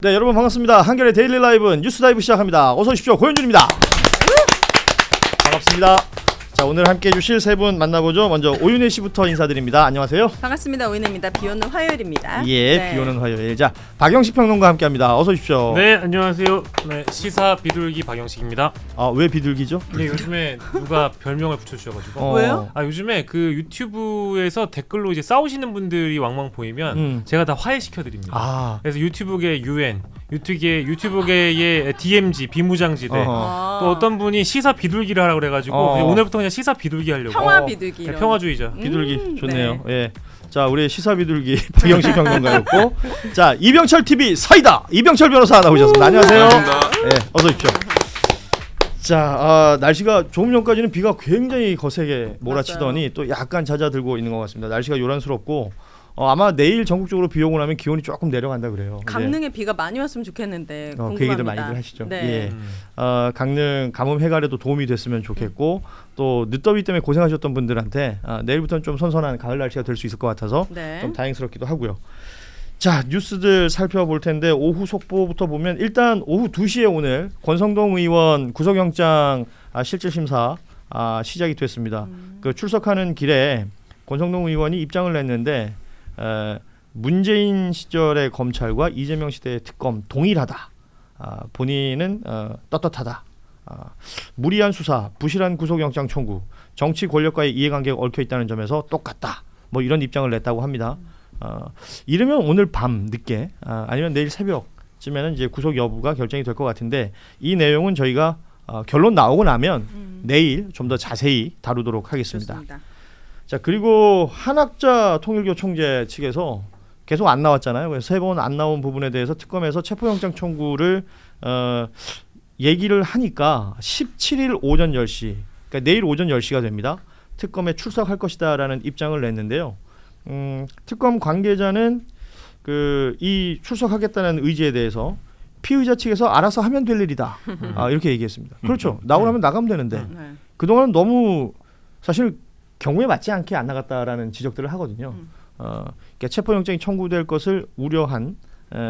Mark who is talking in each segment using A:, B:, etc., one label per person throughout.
A: 네, 여러분 반갑습니다. 한겨레 데일리 라이브 뉴스 다이브 시작합니다. 어서 오십시오. 고현준입니다. 반갑습니다. 자, 오늘 함께해 주실 세 분 만나보죠. 먼저 오윤혜 씨부터 인사드립니다. 안녕하세요.
B: 반갑습니다. 오윤혜입니다. 비오는 화요일입니다.
A: 예,
B: 네.
A: 비오는 화요일. 자, 박영식 평론가 함께합니다. 어서 오십시오.
C: 네, 안녕하세요. 네, 시사 비둘기 박영식입니다.
A: 아, 왜 비둘기죠?
C: 네, 요즘에 누가 별명을 붙여주셔가지고.
B: 왜요?
C: 아, 요즘에 그 유튜브에서 댓글로 이제 싸우시는 분들이 왕왕 보이면 제가 다 화해시켜드립니다.
A: 아,
C: 그래서 유튜브계 UN, 유튜브계의 DMZ 비무장지대. 또 어떤 분이 시사 비둘기를 하라고 그래가지고 그냥 오늘부터 그냥 시사 비둘기 하려고.
B: 평화 비둘기.
C: 네,
B: 이런.
C: 평화주의자.
A: 비둘기 좋네요.
B: 네.
A: 예. 자, 우리 시사 비둘기 박영식 평론가였고, 자, 이병철 TV 사이다 이병철 변호사 나오셨습니다. 안녕하세요. 예, 어서 오십시오. 자, 날씨가 조금 전까지는 비가 굉장히 거세게 몰아치더니 또 약간 잦아들고 있는 것 같습니다. 날씨가 요란스럽고 아마 내일 전국적으로 비 오고 나면 기온이 조금 내려간다 그래요.
B: 강릉에 비가 많이 왔으면 좋겠는데 궁금합니다.
A: 그 얘기들 많이들 하시죠.
B: 네.
A: 예. 강릉 가뭄 해갈에도 도움이 됐으면 좋겠고 또 늦더위 때문에 고생하셨던 분들한테 내일부터는 좀 선선한 가을 날씨가 될 수 있을 것 같아서
B: 네.
A: 좀 다행스럽기도 하고요. 자, 뉴스들 살펴볼 텐데 오후 속보부터 보면 일단 오후 2시에 오늘 권성동 의원 구속영장 실질심사 시작이 됐습니다. 그 출석하는 길에 권성동 의원이 입장을 냈는데 문재인 시절의 검찰과 이재명 시대의 특검 동일하다. 본인은 떳떳하다. 무리한 수사, 부실한 구속영장 청구, 정치 권력과의 이해관계가 얽혀 있다는 점에서 똑같다. 뭐 이런 입장을 냈다고 합니다. 이르면 오늘 밤 늦게 아니면 내일 새벽쯤에는 이제 구속 여부가 결정이 될 것 같은데 이 내용은 저희가 결론 나오고 나면 내일 좀 더 자세히 다루도록 하겠습니다.
B: 좋습니다.
A: 자, 그리고 한학자 통일교 총재 측에서 계속 안 나왔잖아요. 그래서 세 번 안 나온 부분에 대해서 특검에서 체포영장 청구를 얘기를 하니까 17일 오전 10시, 그러니까 내일 오전 10시가 됩니다. 특검에 출석할 것이다라는 입장을 냈는데요. 특검 관계자는 이 출석하겠다는 의지에 대해서 피의자 측에서 알아서 하면 될 일이다. 이렇게 얘기했습니다. 그렇죠. 나오려면 나가면 되는데
B: 네.
A: 그동안은 너무 사실 경우에 맞지 않게 안 나갔다라는 지적들을 하거든요. 그러니까 체포영장이 청구될 것을 우려한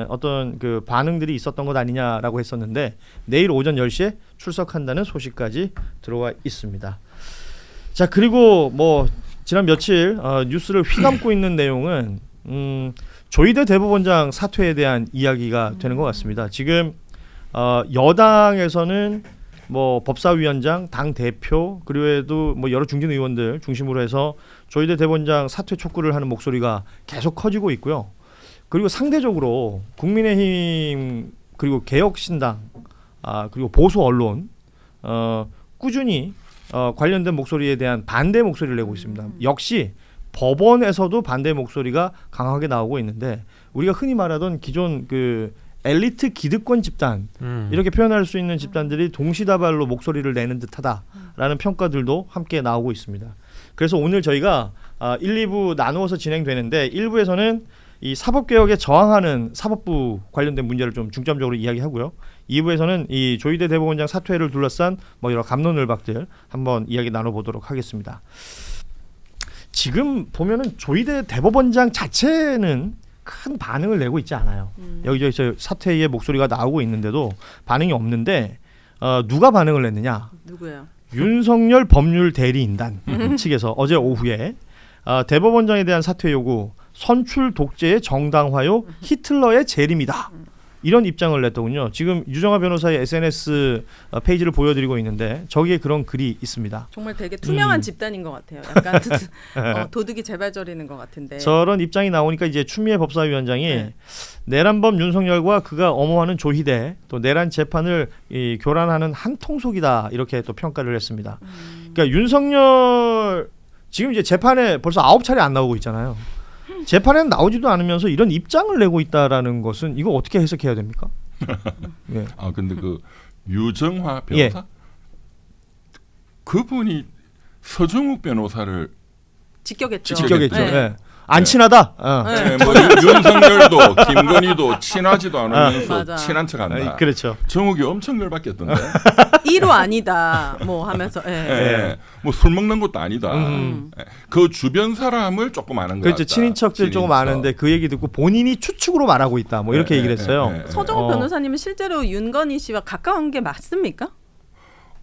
A: 어떤 그 반응들이 있었던 것 아니냐라고 했었는데 내일 오전 10시에 출석한다는 소식까지 들어와 있습니다. 자, 그리고 뭐 지난 며칠 뉴스를 휘감고 있는 내용은 조희대 대법원장 사퇴에 대한 이야기가 되는 것 같습니다. 지금 여당에서는 뭐 법사위원장, 당 대표 그리고 뭐 여러 중진 의원들 중심으로 해서 조희대 대법원장 사퇴 촉구를 하는 목소리가 계속 커지고 있고요. 그리고 상대적으로 국민의힘 그리고 개혁신당 그리고 보수 언론 꾸준히 관련된 목소리에 대한 반대 목소리를 내고 있습니다. 역시 법원에서도 반대 목소리가 강하게 나오고 있는데 우리가 흔히 말하던 기존 그 엘리트 기득권 집단 이렇게 표현할 수 있는 집단들이 동시다발로 목소리를 내는 듯하다라는 평가들도 함께 나오고 있습니다. 그래서 오늘 저희가 1, 2부 나누어서 진행되는데 1부에서는 이 사법개혁에 저항하는 사법부 관련된 문제를 좀 중점적으로 이야기하고요. 2부에서는 이 조희대 대법원장 사퇴를 둘러싼 뭐 여러 갑론을박들 한번 이야기 나눠보도록 하겠습니다. 지금 보면은 조희대 대법원장 자체는 큰 반응을 내고 있지 않아요. 여기저기서 사퇴의 목소리가 나오고 있는데도 반응이 없는데 누가 반응을 냈느냐?
B: 누구예요?
A: 윤석열 법률 대리인단 측에서 어제 오후에 대법원장에 대한 사퇴 요구, 선출 독재의 정당화요, 히틀러의 재림이다. 이런 입장을 냈더군요. 지금 유정아 변호사의 SNS 페이지를 보여드리고 있는데 저기에 그런 글이 있습니다.
B: 정말 되게 투명한 집단인 것 같아요. 약간 도둑이 제발저리는 것 같은데.
A: 저런 입장이 나오니까 이제 추미애 법사위원장이 내란범 윤석열과 그가 엄호하는 조희대 또 내란 재판을 교란하는 한 통속이다 이렇게 또 평가를 했습니다. 그러니까 윤석열 지금 이제 재판에 벌써 9차례 안 나오고 있잖아요. 재판에는 나오지도 않으면서 이런 입장을 내고 있다라는 것은 이거 어떻게 해석해야 됩니까? 예.
D: 근데 그 유정화 변호사 그분이 서정욱 변호사를
B: 직격했죠.
A: 직격했죠.
B: 네.
A: 예. 안 친하다.
B: 네.
D: 뭐 윤석열도 김건희도 친하지도 않으면서
B: 맞아.
D: 친한 척한다.
A: 그렇죠.
D: 정욱이 엄청 열받겠던데.
B: 1호 아니다. 뭐 하면서. 예.
D: 예. 뭐 술 먹는 것도 아니다. 예. 그 주변 사람을 조금 아는 거
A: 그렇죠.
D: 같다.
A: 친인척들 조금 아는데 그 얘기 듣고 본인이 추측으로 말하고 있다. 뭐 이렇게 얘기를 했어요.
B: 서정욱 변호사님은 실제로 윤건희 씨와 가까운 게 맞습니까?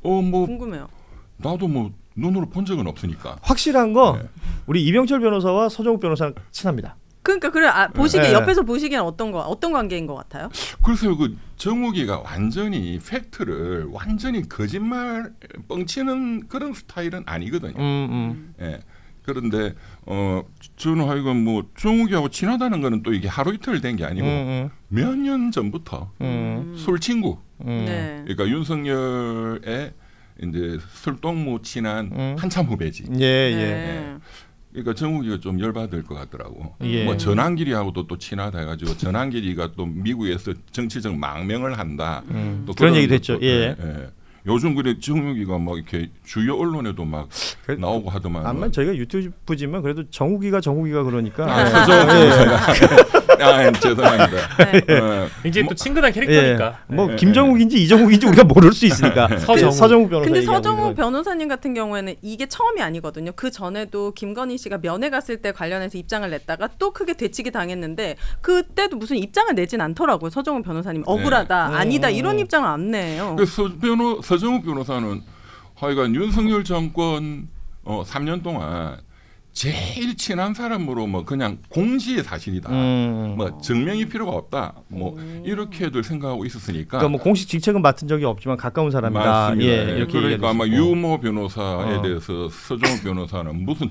D: 뭐
B: 궁금해요.
D: 나도 뭐 눈으로 본 적은 없으니까.
A: 확실한 거
D: 네.
A: 우리 이병철 변호사와 서정욱 변호사는 친합니다.
B: 그러니까 그래 보시기에
A: 네.
B: 옆에서 보시기엔 어떤 관계인 것 같아요?
D: 글쎄요, 그 정욱이가 완전히 팩트를 완전히 거짓말 뻥치는 그런 스타일은 아니거든요. 예. 그런데 저는 하여간 뭐 정욱이하고 친하다는 거는 또 이게 하루 이틀 된 게 아니고 몇 년 전부터 술 친구.
B: 네.
D: 그러니까 윤석열의 이제 술동무 친한 한참 후배지.
A: 예,
B: 네.
A: 예.
D: 그러니까 정욱이가 좀 열받을 것 같더라고.
A: 예.
D: 뭐 전환길이하고도 또 친하다 해가지고 전환길이가 또 미국에서 정치적 망명을 한다. 또
A: 그런 얘기도
D: 것도,
A: 했죠. 예.
D: 요즘 그래 정욱이가 막 이렇게 주요 언론에도 막
A: 그래,
D: 나오고 하더만.
A: 아마 저희가 유튜브지만 그래도 정욱이가 그러니까.
D: 아,
A: 예.
D: 서정욱 아, 죄송합니다.
C: 이제 또 친근한 캐릭터니까.
A: 뭐 김정욱인지 이정욱인지 우리가 모를 수 있으니까. 서정욱 변호사.
B: 근데
A: 얘기하고
B: 서정욱
A: 있는 거.
B: 변호사님 같은 경우에는 이게 처음이 아니거든요. 그 전에도 김건희 씨가 면회 갔을 때 관련해서 입장을 냈다가 또 크게 되치기 당했는데 그때도 무슨 입장을 내진 않더라고요. 서정욱 변호사님 억울하다, 아니다 이런 입장을 안 내요.
D: 서정욱 변호사는 하여간 윤석열 정권 3년 동안 제일 친한 사람으로 뭐 그냥 공지의 사실이다. 뭐 증명이 필요가 없다. 뭐 이렇게들 생각하고 있었으니까.
A: 그러니까 뭐 공식 직책은 맡은 적이 없지만 가까운 사람이다.
D: 맞습니다.
A: 예, 이렇게
D: 그러니까 아마
A: 얘기하고
D: 유모 변호사에 대해서 서정욱 변호사는 무슨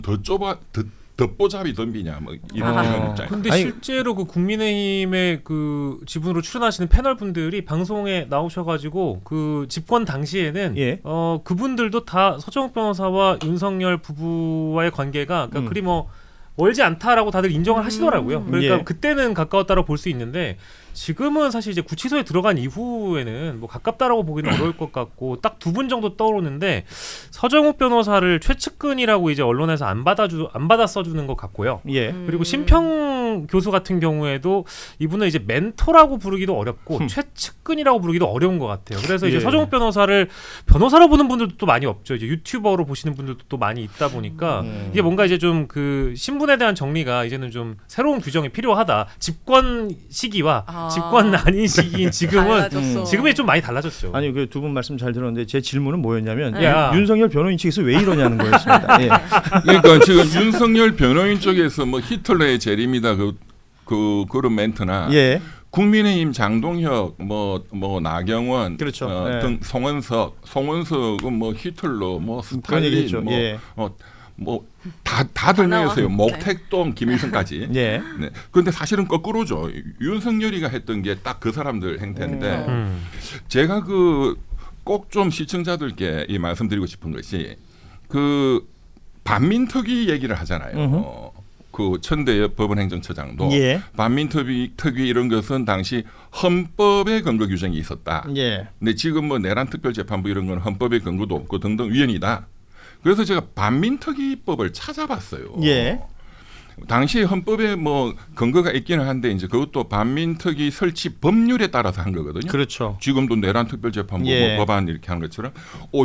D: 덧보잡이 덤비냐 뭐 이런 입장.
C: 근데
A: 아니,
C: 실제로 그 국민의힘의 그 지분으로 출연하시는 패널 분들이 방송에 나오셔가지고 그 집권 당시에는
A: 예.
C: 그분들도 다 서정욱 변호사와 윤석열 부부와의 관계가 그러니까 그리 뭐 멀지 않다라고 다들 인정을 하시더라고요. 그러니까
A: 예.
C: 그때는 가까웠다고 볼 수 있는데 지금은 사실 이제 구치소에 들어간 이후에는 뭐 가깝다라고 보기는 어려울 것 같고 딱 두 분 정도 떠오르는데 서정욱 변호사를 최측근이라고 이제 언론에서 안 받아 써주는 것 같고요.
A: 예.
C: 그리고 심평 교수 같은 경우에도 이분은 이제 멘토라고 부르기도 어렵고 최측근이라고 부르기도 어려운 것 같아요. 그래서 이제
A: 예.
C: 서정욱 변호사를 변호사로 보는 분들도 또 많이 없죠. 이제 유튜버로 보시는 분들도 또 많이 있다 보니까 이게 뭔가 이제 좀 그 신분에 대한 정리가 이제는 좀 새로운 규정이 필요하다. 집권 시기와 집권 아닌 시기인 지금은 지금이 좀 많이 달라졌죠.
A: 아니 그 두 분 말씀 잘 들었는데 제 질문은 뭐였냐면
C: 야.
A: 윤석열 변호인 측에서 왜 이러냐는 거였습니다. 예.
D: 그러니까 지금 윤석열 변호인 쪽에서 뭐 히틀러의 재림이다 그런 멘트나
A: 예.
D: 국민의힘 장동혁 뭐 나경원
A: 그렇죠.
D: 등 송원석은 뭐 히틀러 뭐
A: 그런 얘기
D: 스탈린
A: 했죠. 예.
D: 다 들면서요.
B: 나와.
D: 목택동 김일성까지.
A: 예.
D: 네. 그런데 사실은 거꾸로죠. 윤석열이가 했던 게 딱 그 사람들 행태인데 제가 꼭 좀 시청자들께 이 말씀드리고 싶은 것이 그 반민특위 얘기를 하잖아요. 그 천대 법원행정처장도
A: 예.
D: 반민특위 이런 것은 당시 헌법의 근거 규정이 있었다.
A: 예.
D: 근데 지금 뭐 내란특별재판부 이런 건 헌법의 근거도 없고 등등 위헌이다. 그래서 제가 반민특위법을 찾아봤어요.
A: 예.
D: 당시 헌법에 뭐 근거가 있기는 한데 이제 그것도 반민특위 설치 법률에 따라서 한 거거든요.
A: 그렇죠.
D: 지금도 내란특별재판부
A: 예.
D: 뭐 법안 이렇게 하는 것처럼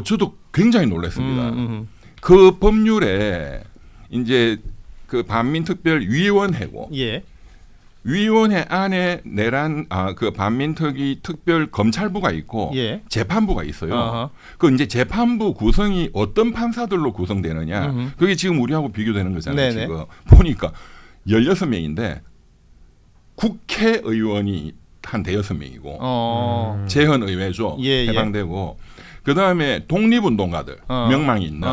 D: 저도 굉장히 놀랐습니다. 그 법률에 이제 그 반민특별위원회고
A: 예.
D: 위원회 안에 그 반민특위 특별 검찰부가 있고
A: 예.
D: 재판부가 있어요.
A: 아하.
D: 그 이제 재판부 구성이 어떤 판사들로 구성되느냐. 그게 지금 우리하고 비교되는 거잖아요.
A: 네네.
D: 지금 보니까 16명인데 국회의원이 한 대여섯 명이고 재헌의회죠.
A: 예,
D: 해당되고 그다음에 독립운동가들 명망이 있는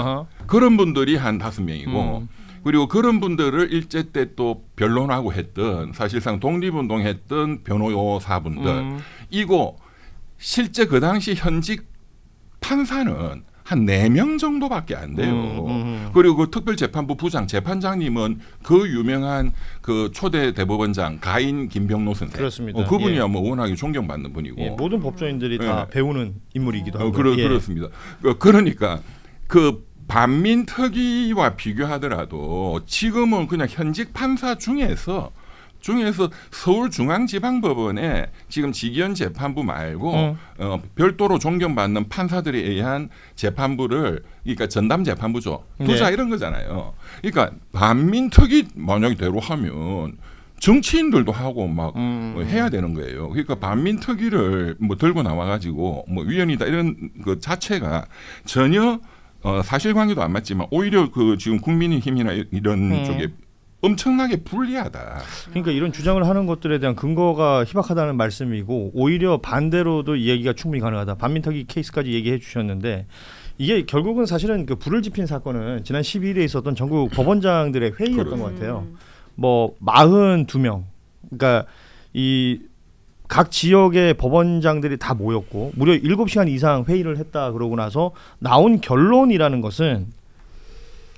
D: 그런 분들이 한 5명이고 그리고 그런 분들을 일제 때 또 변론하고 했던 사실상 독립운동했던 변호사분들 이거 실제 그 당시 현직 판사는 한 4명 정도밖에 안 돼요. 그리고 그 특별재판부 부장 재판장님은 그 유명한 그 초대 대법원장 가인 김병로 선생.
A: 그렇습니다.
D: 그분이야
A: 예.
D: 뭐 워낙에 존경받는 분이고.
A: 예. 모든 법조인들이 다
D: 예.
A: 배우는 인물이기도 하고.
D: 그렇습니다. 그러니까 그 반민특위와 비교하더라도 지금은 그냥 현직 판사 중에서 서울중앙지방법원에 지금 직위원 재판부 말고 별도로 존경받는 판사들에 의한 재판부를 그러니까 전담 재판부죠. 두자 이런 거잖아요. 그러니까 반민특위 만약에 대로 하면 정치인들도 하고 막 해야 되는 거예요. 그러니까 반민특위를 뭐 들고 나와가지고 뭐 위원이다 이런 그 자체가 전혀 사실관계도 안 맞지만 오히려 그 지금 국민의힘이나 이런 쪽에 엄청나게 불리하다.
A: 그러니까 이런 주장을 하는 것들에 대한 근거가 희박하다는 말씀이고 오히려 반대로도 이 얘기가 충분히 가능하다. 반민특위 케이스까지 얘기해 주셨는데 이게 결국은 사실은 그 불을 지핀 사건은 지난 12일에 있었던 전국 법원장들의 회의였던 것 같아요. 뭐 42명. 그러니까 이 각 지역의 법원장들이 다 모였고 무려 7시간 이상 회의를 했다 그러고 나서 나온 결론이라는 것은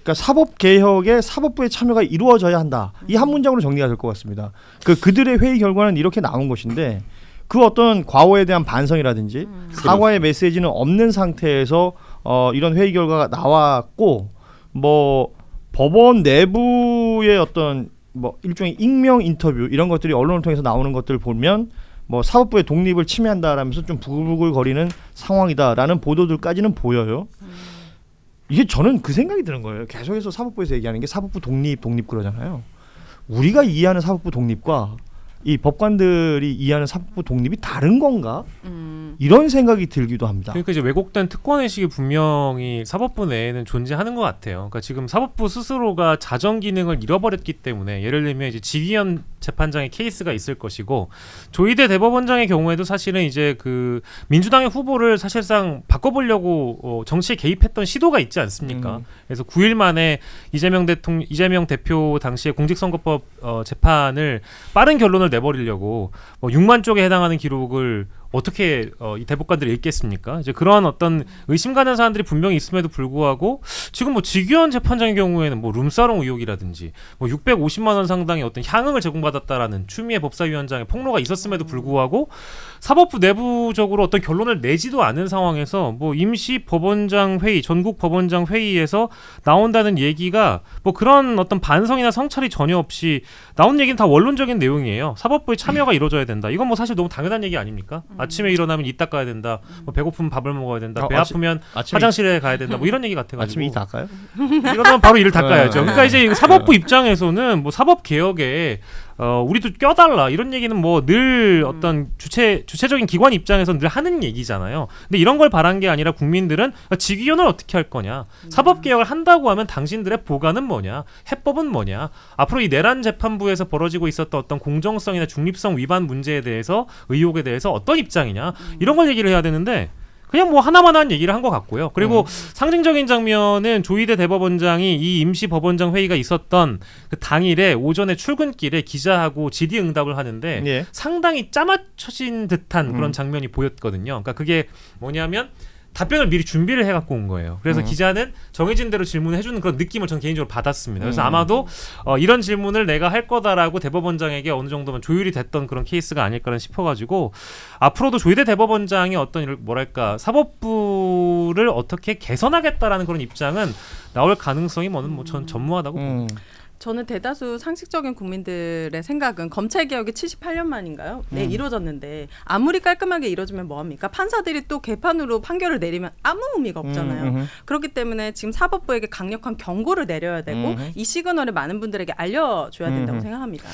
A: 그러니까 사법개혁에 사법부의 참여가 이루어져야 한다. 이 한 문장으로 정리가 될 것 같습니다. 그들의 회의 결과는 이렇게 나온 것인데 그 어떤 과오에 대한 반성이라든지 사과의 메시지는 없는 상태에서 이런 회의 결과가 나왔고 뭐 법원 내부의 어떤 뭐 일종의 익명 인터뷰 이런 것들이 언론을 통해서 나오는 것들을 보면 뭐 사법부의 독립을 침해한다라면서 좀 부글부글거리는 상황이다라는 보도들까지는 보여요. 이게 저는 그 생각이 드는 거예요. 계속해서 사법부에서 얘기하는 게 사법부 독립 그러잖아요. 우리가 이해하는 사법부 독립과 이 법관들이 이해하는 사법부 독립이 다른 건가? 이런 생각이 들기도 합니다.
C: 그러니까 이제 왜곡된 특권 의식이 분명히 사법부 내에는 존재하는 것 같아요. 그러니까 지금 사법부 스스로가 자정 기능을 잃어버렸기 때문에 예를 들면 이제 직위원 재판장의 케이스가 있을 것이고 조희대 대법원장의 경우에도 사실은 이제 그 민주당의 후보를 사실상 바꿔보려고 정치에 개입했던 시도가 있지 않습니까? 그래서 9일 만에 이재명 대표 당시의 공직선거법 재판을 빠른 결론을 내버리려고 뭐 6만 쪽에 해당하는 기록을 어떻게 이 대법관들이 읽겠습니까? 이제 그러한 어떤 의심 가는 사람들이 분명히 있음에도 불구하고 지금 뭐 직위원 재판장의 경우에는 뭐 룸사롱 의혹이라든지 뭐 650만 원 상당의 어떤 향응을 제공받았다라는 추미애 법사위원장의 폭로가 있었음에도 불구하고 사법부 내부적으로 어떤 결론을 내지도 않은 상황에서 뭐 임시 법원장 회의, 전국 법원장 회의에서 나온다는 얘기가 뭐 그런 어떤 반성이나 성찰이 전혀 없이 나온 얘기는 다 원론적인 내용이에요. 사법부의 참여가 이루어져야 된다. 이건 뭐 사실 너무 당연한 얘기 아닙니까? 아침에 일어나면 이 닦아야 된다. 뭐 배고프면 밥을 먹어야 된다. 배 아프면 화장실에 가야 된다. 뭐 이런 얘기 같아가지고.
A: 아침에 이 닦아요?
C: 이러면 바로 이를 닦아야죠. 그러니까 이제 사법부 입장에서는 뭐 사법 개혁에 우리도 껴달라 이런 얘기는 뭐 늘 어떤 주체적인 기관 입장에서 늘 하는 얘기잖아요. 근데 이런 걸 바란 게 아니라 국민들은 직위원을 어떻게 할 거냐, 사법 개혁을 한다고 하면 당신들의 보관은 뭐냐, 해법은 뭐냐, 앞으로 이 내란 재판부에서 벌어지고 있었던 어떤 공정성이나 중립성 위반 문제에 대해서 의혹에 대해서 어떤 입장이냐 이런 걸 얘기를 해야 되는데. 그냥 뭐 하나만한 얘기를 한 것 같고요. 그리고 상징적인 장면은 조희대 대법원장이 이 임시 법원장 회의가 있었던 그 당일에 오전에 출근길에 기자하고 질의응답을 하는데
A: 예.
C: 상당히 짜맞춰진 듯한 그런 장면이 보였거든요. 그러니까 그게 뭐냐면 답변을 미리 준비를 해갖고 온 거예요. 그래서 기자는 정해진 대로 질문을 해주는 그런 느낌을 저는 개인적으로 받았습니다. 그래서 아마도 이런 질문을 내가 할 거다라고 대법원장에게 어느 정도면 조율이 됐던 그런 케이스가 아닐까는 싶어가지고 앞으로도 조희대 대법원장이 어떤 뭐랄까 사법부를 어떻게 개선하겠다라는 그런 입장은 나올 가능성이 뭐 전 전무하다고 봅니다.
B: 저는 대다수 상식적인 국민들의 생각은 검찰 개혁이 78년 만인가요? 네, 이루어졌는데 아무리 깔끔하게 이루어지면 뭐합니까? 판사들이 또 개판으로 판결을 내리면 아무 의미가 없잖아요. 그렇기 때문에 지금 사법부에게 강력한 경고를 내려야 되고 이 시그널을 많은 분들에게 알려줘야 된다고 생각합니다.